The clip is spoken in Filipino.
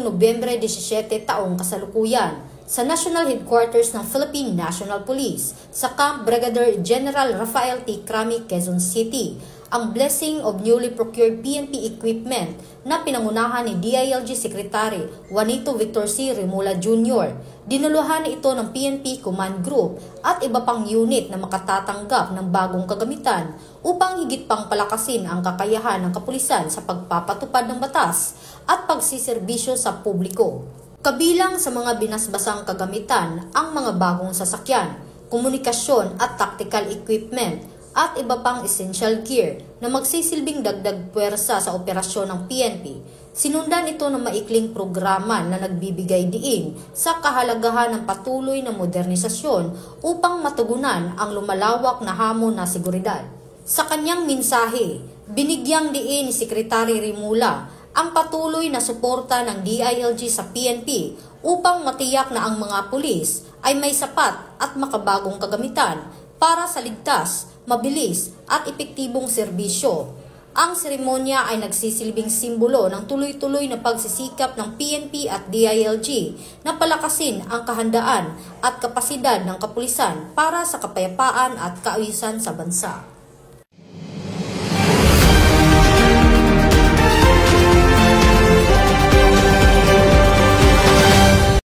Nobyembre 17 taong kasalukuyan sa National Headquarters ng Philippine National Police sa Camp Brigadier General Rafael T. Crami, Quezon City, ang blessing of newly procured PNP equipment na pinangunahan ni DILG Secretary Juanito Victor C. Remula Jr. Dinuluhan ito ng PNP Command Group at iba pang unit na makatatanggap ng bagong kagamitan upang higit pang palakasin ang kakayahan ng kapulisan sa pagpapatupad ng batas at pagsiserbisyo sa publiko. Kabilang sa mga binasbasang kagamitan ang mga bagong sasakyan, komunikasyon at tactical equipment at iba pang essential gear na magsisilbing dagdag puwersa sa operasyon ng PNP. Sinundan ito ng maikling programa na nagbibigay diin sa kahalagahan ng patuloy na modernisasyon upang matugunan ang lumalawak na hamon na seguridad. Sa kanyang mensahe, binigyang diin ni Secretary Remula ang patuloy na suporta ng DILG sa PNP upang matiyak na ang mga pulis ay may sapat at makabagong kagamitan para sa ligtas, mabilis at epektibong serbisyo. Ang seremonya ay nagsisilbing simbolo ng tuloy-tuloy na pagsisikap ng PNP at DILG na palakasin ang kahandaan at kapasidad ng kapulisan para sa kapayapaan at kaayusan sa bansa.